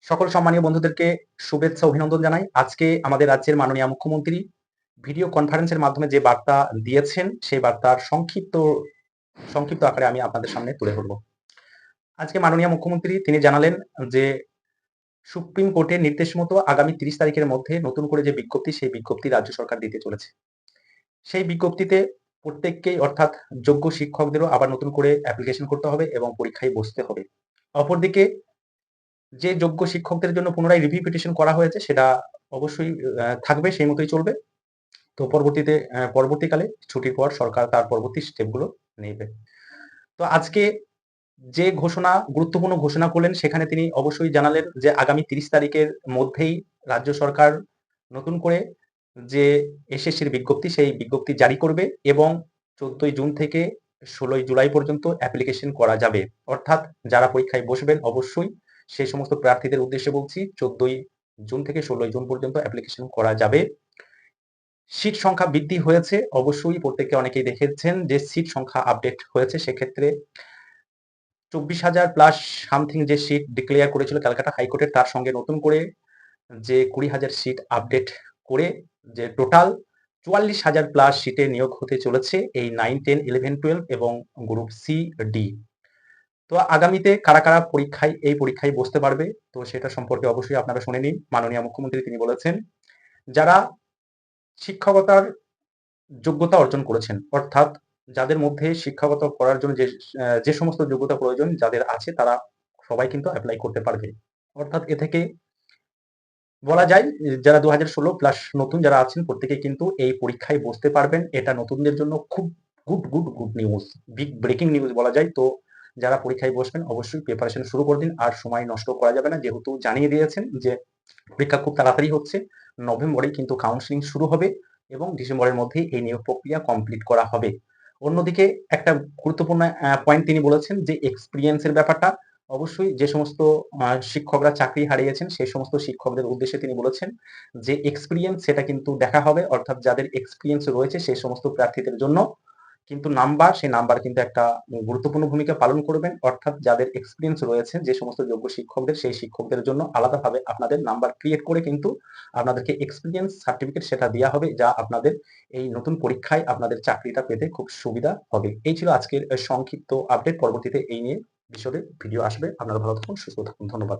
সকল সম্মানীয় বন্ধুদেরকে শুভেচ্ছা অভিনন্দন জানাই। আজকে আমাদের রাজ্যের মাননীয় মুখ্যমন্ত্রী ভিডিও কনফারেন্সের মাধ্যমে যে বার্তা দিয়েছেন, সেই বার্তার সংক্ষিপ্ত আকারে আমি আপনাদের সামনে তুলে ধরব। আজকে মাননীয় মুখ্যমন্ত্রী তিনি জানালেন যে সুপ্রিম কোর্টের নির্দেশ মতো আগামী ৩০ তারিখের মধ্যে নতুন করে যে বিজ্ঞপ্তি, সেই বিজ্ঞপ্তি রাজ্য সরকার দিতে চলেছে। সেই বিজ্ঞপ্তিতে প্রত্যেককেই অর্থাৎ যোগ্য শিক্ষকদেরও আবার নতুন করে অ্যাপ্লিকেশন করতে হবে এবং পরীক্ষায় বসতে হবে। অপরদিকে যে যোগ্য শিক্ষকদের জন্য পুনরায় রিভিউ পিটিশন করা হয়েছে সেটা অবশ্যই থাকবে, সেই মতোই চলবে। তো পরবর্তীকালে ছুটির পর সরকার তার পরবর্তী স্টেপগুলো নেবে। তো আজকে যে গুরুত্বপূর্ণ ঘোষণা করলেন সেখানে তিনি অবশ্যই জানালেন যে আগামী ৩০ তারিখের মধ্যেই রাজ্য সরকার নতুন করে যে এসএসসির বিজ্ঞপ্তি, সেই বিজ্ঞপ্তি জারি করবে এবং ১৪ই জুন থেকে ১৬ই জুলাই পর্যন্ত অ্যাপ্লিকেশন করা যাবে। অর্থাৎ যারা পরীক্ষায় বসবেন অবশ্যই সেই সমস্ত প্রার্থীদের উদ্দেশ্যে বলছি ১৪ই জুন থেকে ১৬ই জুন পর্যন্ত অ্যাপ্লিকেশন করা যাবে। সিট সংখ্যা বৃদ্ধি হয়েছে, অবশ্যই প্রত্যেকে অনেকেই দেখেছেন যে সিট সংখ্যা আপডেট হয়েছে। সেক্ষেত্রে ২৪,০০০ প্লাস সামথিং যে সিট ডিক্লেয়ার করেছিল ক্যালকাটা হাইকোর্টের, তার সঙ্গে নতুন করে যে ২০,০০০ সিট আপডেট করে যে টোটাল ৪৪,০০০ প্লাস সিটে নিয়োগ হতে চলেছে এই 9, 10, 11, 12 এবং গ্রুপ সি, ডি। তো আগামীতে কারা কারা এই পরীক্ষায় বসতে পারবে, তো সেটা সম্পর্কে অবশ্যই আপনারা শুনে নিন। মাননীয় মুখ্যমন্ত্রী তিনি বলেছেন, যারা শিক্ষকতার যোগ্যতা অর্জন করেছেন, অর্থাৎ যাদের মধ্যে শিক্ষকতা করার জন্য যে সমস্ত যোগ্যতা প্রয়োজন যাদের আছে, তারা সবাই কিন্তু এপ্লাই করতে পারবে। অর্থাৎ এ থেকে বলা যায় যারা ২০১৬ প্লাস নতুন যারা আছেন প্রত্যেকেই কিন্তু এই পরীক্ষায় বসতে পারবেন। এটা নতুনদের জন্য খুব good news, big breaking news বলা যায়। তো যারা পরীক্ষায় বসবেন অবশ্যই প্রিপারেশন শুরু করে দিন, আর সময় নষ্ট করা যাবে না, যেহেতু জানিয়ে দিয়েছেন যে পরীক্ষা খুব তাড়াতাড়ি হচ্ছে। নভেম্বরেই কিন্তু কাউন্সেলিং শুরু হবে এবং ডিসেম্বরের মধ্যেই এই নিয়োগ প্রক্রিয়া কমপ্লিট করা হবে। অন্যদিকে একটা গুরুত্বপূর্ণ পয়েন্ট তিনি বলেছেন যে এক্সপেরিয়েন্সের ব্যাপারটা। অবশ্যই যে সমস্ত শিক্ষকরা চাকরি হারিয়েছেন সেই সমস্ত শিক্ষকদের উদ্দেশ্যে তিনি বলেছেন যে এক্সপেরিয়েন্স সেটা কিন্তু দেখা হবে, অর্থাৎ যাদের এক্সপেরিয়েন্স রয়েছে সেই সমস্ত প্রার্থীদের জন্য কিন্তু সেই নাম্বার কিন্তু একটা গুরুত্বপূর্ণ ভূমিকা পালন করবেন। অর্থাৎ যাদের এক্সপেরিয়েন্স রয়েছে যে সমস্ত যোগ্য শিক্ষকদের, সেই শিক্ষকদের জন্য আলাদাভাবে আপনাদের নাম্বার ক্রিয়েট করে কিন্তু আপনাদেরকে এক্সপেরিয়েন্স সার্টিফিকেট সেটা দেওয়া হবে, যা আপনাদের এই নতুন পরীক্ষায় আপনাদের চাকরিটা পেতে খুব সুবিধা হবে। এই ছিল আজকের সংক্ষিপ্ত আপডেট। পরবর্তীতে এই নিয়ে বিশদে ভিডিও আসবে। আপনারা ভালো থাকুন, সুস্থ থাকুন। ধন্যবাদ।